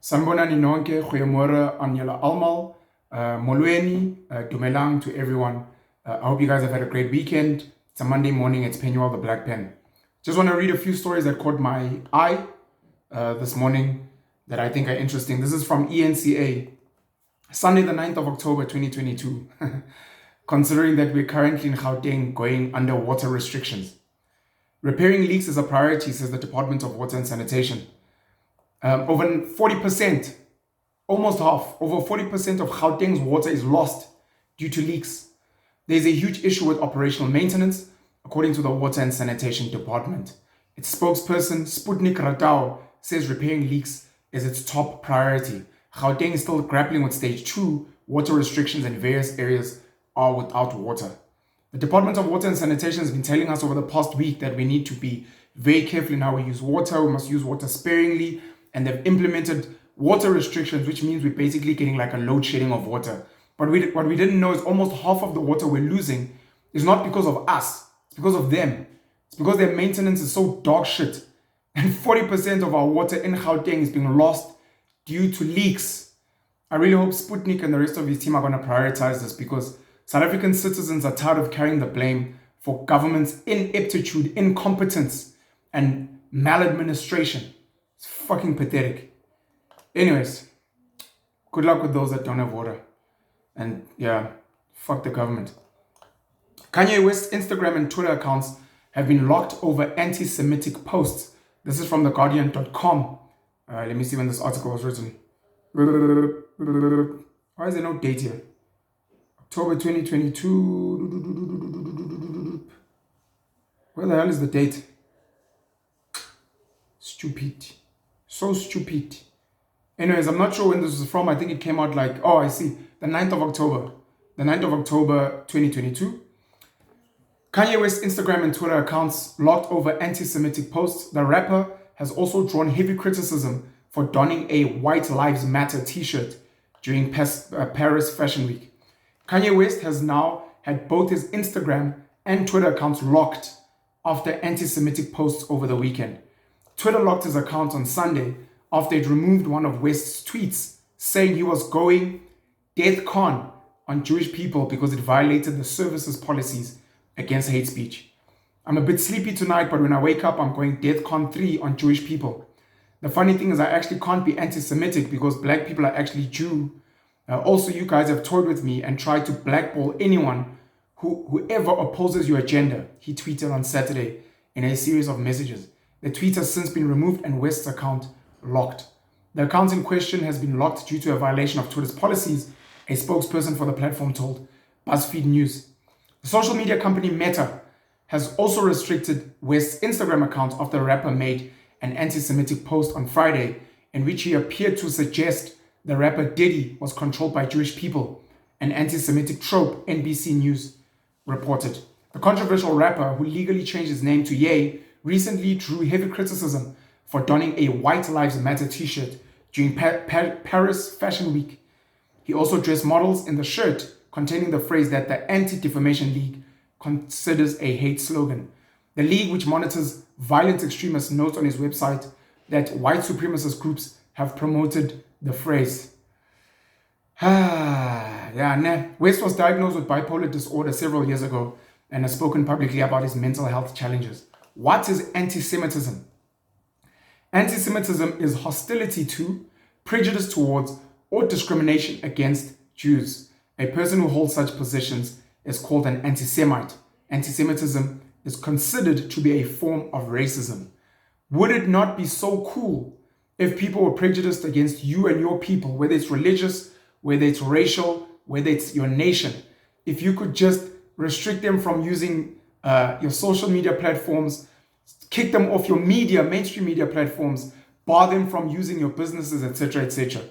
Sanibonani nonke, goeiemorgen aan jullie allemaal. Molweni, dumelang to everyone. I hope you guys have had a great weekend. It's a Monday morning, it's Penuel the Black Pen. Just want to read a few stories that caught my eye this morning that I think are interesting. This is from ENCA, Sunday the 9th of October 2022. Considering that we're currently in Gauteng going under water restrictions. Repairing leaks is a priority, says the Department of Water and Sanitation. Over 40%, almost half, over 40% of Gauteng's water is lost due to leaks. There's a huge issue with operational maintenance, according to the Water and Sanitation Department. Its spokesperson, Sputnik Ratao, says repairing leaks is its top priority. Gauteng is still grappling with stage 2 water restrictions and various areas are without water. The Department of Water and Sanitation has been telling us over the past week that we need to be very careful in how we use water. We must use water sparingly. And they've implemented water restrictions, which means we're basically getting like a load shedding of water. But what we didn't know is almost half of the water we're losing is not because of us. It's because of them. It's because their maintenance is so dog shit. And 40% of our water in Gauteng is being lost due to leaks. I really hope Sputnik and the rest of his team are going to prioritize this, because South African citizens are tired of carrying the blame for government's ineptitude, incompetence, and maladministration. It's fucking pathetic. Anyways, good luck with those that don't have water. And yeah, fuck the government. Kanye West's Instagram and Twitter accounts have been locked over anti-Semitic posts. This is from theguardian.com. Let me see when this article was written. Why is there no date here? October 2022. Where the hell is the date? Stupid. So stupid. Anyways, I'm not sure when this is from. I think it came out like, oh, I see. The 9th of October. The 9th of October 2022. Kanye West's Instagram and Twitter accounts locked over anti-Semitic posts. The rapper has also drawn heavy criticism for donning a White Lives Matter t-shirt during Paris Fashion Week. Kanye West has now had both his Instagram and Twitter accounts locked after anti-Semitic posts over the weekend. Twitter locked his account on Sunday after it removed one of West's tweets saying he was going DeathCon on Jewish people because it violated the service's policies against hate speech. I'm a bit sleepy tonight, but when I wake up, I'm going DeathCon 3 on Jewish people. The funny thing is I actually can't be anti-Semitic because black people are actually Jew. Also, you guys have toyed with me and tried to blackball anyone whoever opposes your agenda, he tweeted on Saturday in a series of messages. The tweet has since been removed and West's account locked. The account in question has been locked due to a violation of Twitter's policies, a spokesperson for the platform told BuzzFeed News. The social media company Meta has also restricted West's Instagram account after the rapper made an anti-Semitic post on Friday in which he appeared to suggest the rapper Diddy was controlled by Jewish people, an anti-Semitic trope, NBC News reported. The controversial rapper, who legally changed his name to Ye, recently drew heavy criticism for donning a White Lives Matter t-shirt during Paris Fashion Week. He also dressed models in the shirt containing the phrase that the Anti-Defamation League considers a hate slogan. The league, which monitors violent extremists, notes on his website that white supremacist groups have promoted the phrase. West was diagnosed with bipolar disorder several years ago and has spoken publicly about his mental health challenges. What is anti-Semitism? Anti-Semitism is hostility to, prejudice towards, or discrimination against Jews. A person who holds such positions is called an anti-Semite. Anti-Semitism is considered to be a form of racism. Would it not be so cool if people were prejudiced against you and your people, whether it's religious, whether it's racial, whether it's your nation? If you could just restrict them from using your social media platforms, kick them off your mainstream media platforms, bar them from using your businesses, etc., etc.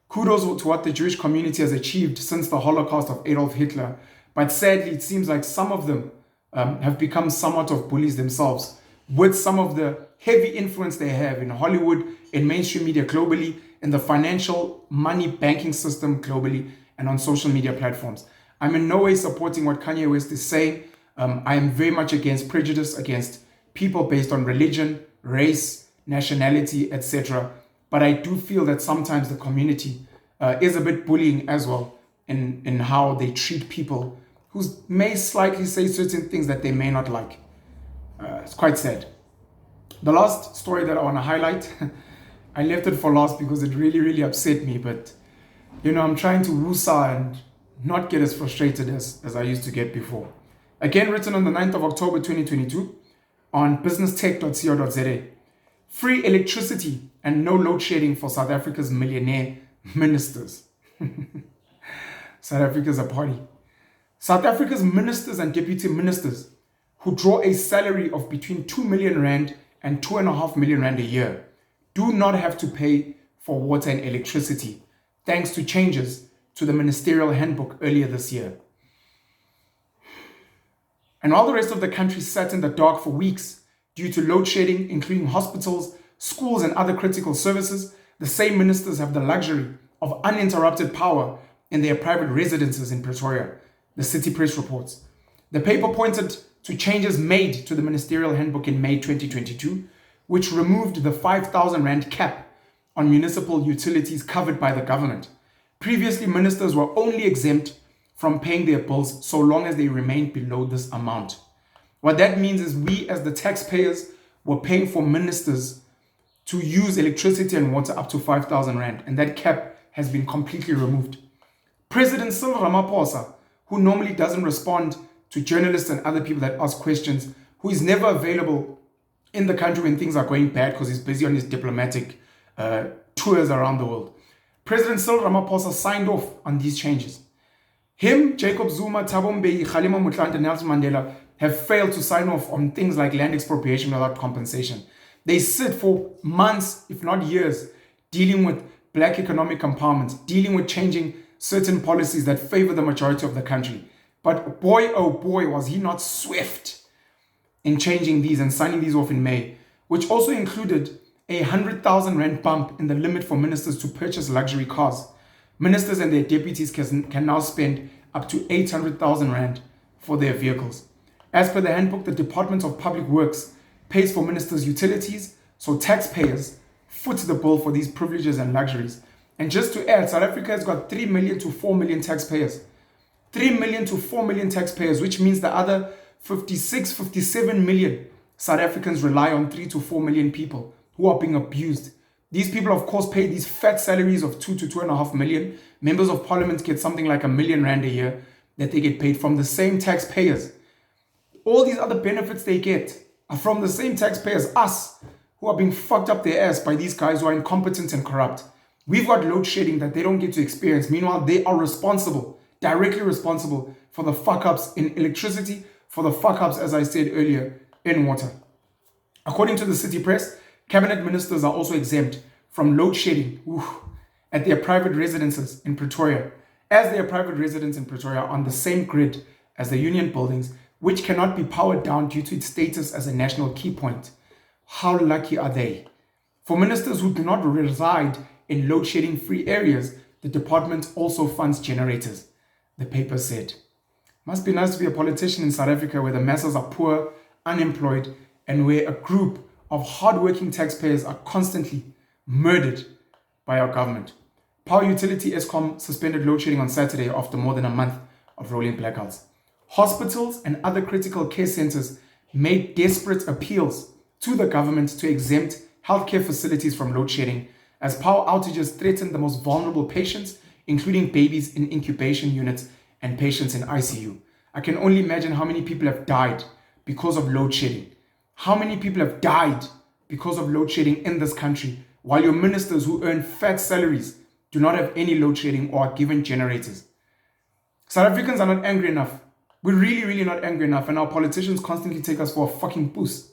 Kudos to what the Jewish community has achieved since the Holocaust of Adolf Hitler. But sadly, it seems like some of them have become somewhat of bullies themselves, with some of the heavy influence they have in Hollywood, in mainstream media globally, in the financial money banking system globally, and on social media platforms. I'm in no way supporting what Kanye West is saying. I am very much against prejudice against people based on religion, race, nationality, etc. but I do feel that sometimes the community is a bit bullying as well in how they treat people who may slightly say certain things that they may not like. It's quite sad. The last story that I want to highlight, I left it for last because it really, really upset me, but I'm trying to woosah and not get as frustrated as I used to get before. Again, written on the 9th of October 2022 on businesstech.co.za. Free electricity and no load shedding for South Africa's millionaire ministers. South Africa's a party. South Africa's ministers and deputy ministers who draw a salary of between 2 million rand and 2.5 million rand a year do not have to pay for water and electricity, thanks to changes to the ministerial handbook earlier this year. And while the rest of the country sat in the dark for weeks due to load shedding, including hospitals, schools, and other critical services, the same ministers have the luxury of uninterrupted power in their private residences in Pretoria, the City Press reports. The paper pointed to changes made to the ministerial handbook in May 2022, which removed the 5,000 rand cap on municipal utilities covered by the government. Previously, ministers were only exempt from paying their bills so long as they remained below this amount. What that means is we as the taxpayers were paying for ministers to use electricity and water up to 5,000 rand, and that cap has been completely removed. President Cyril Ramaphosa, who normally doesn't respond to journalists and other people that ask questions, who is never available in the country when things are going bad because he's busy on his diplomatic tours around the world. President Cyril Ramaphosa signed off on these changes. Him, Jacob Zuma, Thabo Mbeki, Kgalema Motlanthe, and Nelson Mandela have failed to sign off on things like land expropriation without compensation. They sit for months, if not years, dealing with black economic empowerment, dealing with changing certain policies that favor the majority of the country. But boy, oh boy, was he not swift in changing these and signing these off in May, which also included a 100,000 rand bump in the limit for ministers to purchase luxury cars. Ministers and their deputies can now spend up to 800,000 rand for their vehicles. As per the handbook, the Department of Public Works pays for ministers' utilities, so taxpayers foot the bill for these privileges and luxuries. And just to add, South Africa has got 3 million to 4 million taxpayers. 3 million to 4 million taxpayers, which means the other 56, 57 million South Africans rely on 3 to 4 million people who are being abused. These people, of course, pay these fat salaries of 2 to 2.5 million. Members of parliament get something like R1 million a year that they get paid from the same taxpayers. All these other benefits they get are from the same taxpayers, us, who are being fucked up their ass by these guys who are incompetent and corrupt. We've got load shedding that they don't get to experience. Meanwhile, they are responsible, directly responsible for the fuck-ups in electricity, for the fuck-ups, as I said earlier, in water. According to the City Press, cabinet ministers are also exempt from load shedding at their private residences in Pretoria, as their private residents in Pretoria are on the same grid as the union buildings, which cannot be powered down due to its status as a national key point. How lucky are they? For ministers who do not reside in load shedding free areas, the department also funds generators, the paper said. Must be nice to be a politician in South Africa where the masses are poor, unemployed, and where a group of hardworking taxpayers are constantly murdered by our government. Power utility Eskom suspended load shedding on Saturday after more than a month of rolling blackouts. Hospitals and other critical care centers made desperate appeals to the government to exempt healthcare facilities from load shedding as power outages threatened the most vulnerable patients, including babies in incubation units and patients in ICU. I can only imagine how many people have died because of load shedding. How many people have died because of load shedding in this country, while your ministers who earn fat salaries do not have any load shedding or are given generators. South Africans are not angry enough. We're really not angry enough, and our politicians constantly take us for a fucking boost.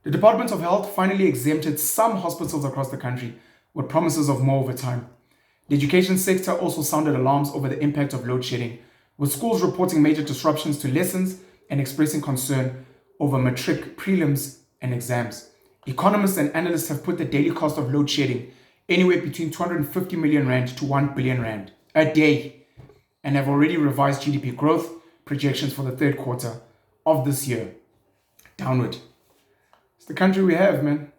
The Department of Health finally exempted some hospitals across the country with promises of more over time. The education sector also sounded alarms over the impact of load shedding, with schools reporting major disruptions to lessons and expressing concern over matric prelims and exams. Economists and analysts have put the daily cost of load shedding anywhere between 250 million rand to 1 billion rand a day, and have already revised GDP growth projections for the third quarter of this year downward. It's the country we have, man.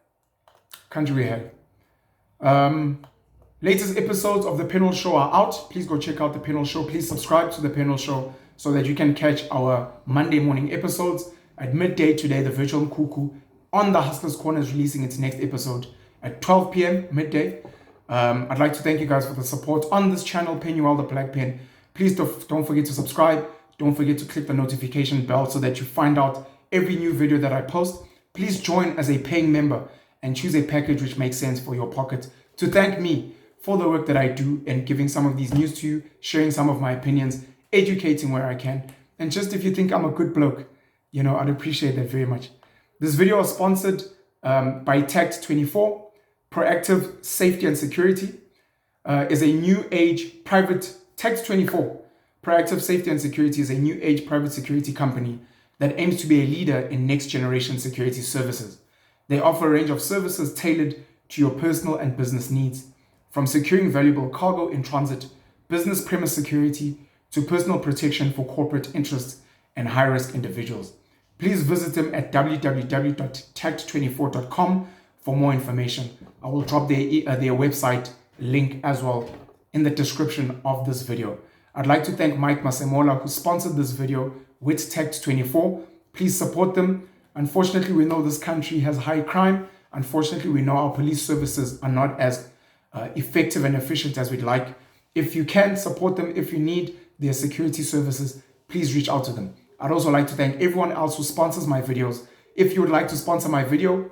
Country we have. Latest episodes of the Panel Show are out. Please go check out the Panel Show. Please subscribe to the Panel Show so that you can catch our Monday morning episodes. At midday today, the Virtual Mkuku on the Hustlers Corner is releasing its next episode at 12 p.m. midday. I'd like to thank you guys for the support on this channel, Penuel the Black Pen. Please don't forget to subscribe. Don't forget to click the notification bell so that you find out every new video that I post. Please join as a paying member and choose a package which makes sense for your pocket to thank me for the work that I do and giving some of these news to you, sharing some of my opinions, educating where I can. And just if you think I'm a good bloke, I'd appreciate that very much. This video is sponsored by Tact 24. Proactive Safety and Security is a new age private Tact 24. Proactive Safety and Security is a new age private security company that aims to be a leader in next generation security services. They offer a range of services tailored to your personal and business needs, from securing valuable cargo in transit, business premise security, to personal protection for corporate interests and high-risk individuals. Please visit them at www.tact24.com for more information. I will drop their website link as well in the description of this video. I'd like to thank Mike Masemola, who sponsored this video with Tact24. Please support them. Unfortunately, we know this country has high crime. Unfortunately, we know our police services are not as effective and efficient as we'd like. If you can support them, if you need their security services, please reach out to them. I'd also like to thank everyone else who sponsors my videos. If you would like to sponsor my video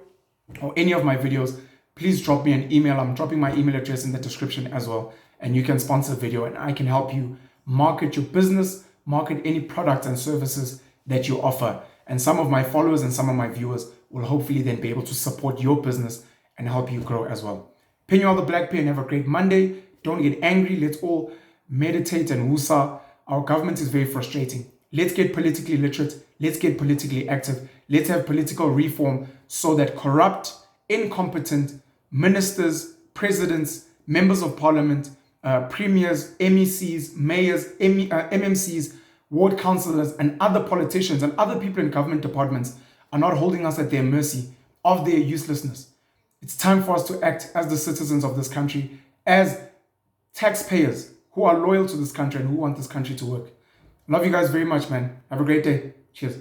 or any of my videos, please drop me an email. I'm dropping my email address in the description as well. And you can sponsor a video and I can help you market your business, market any products and services that you offer. And some of my followers and some of my viewers will hopefully then be able to support your business and help you grow as well. Penuel the Black Pen, have a great Monday. Don't get angry. Let's all meditate and woosah. Our government is very frustrating. Let's get politically literate. Let's get politically active. Let's have political reform so that corrupt, incompetent ministers, presidents, members of parliament, premiers, MECs, mayors, MMCs, ward councillors, and other politicians and other people in government departments are not holding us at their mercy of their uselessness. It's time for us to act as the citizens of this country, as taxpayers who are loyal to this country and who want this country to work. Love you guys very much, man. Have a great day. Cheers.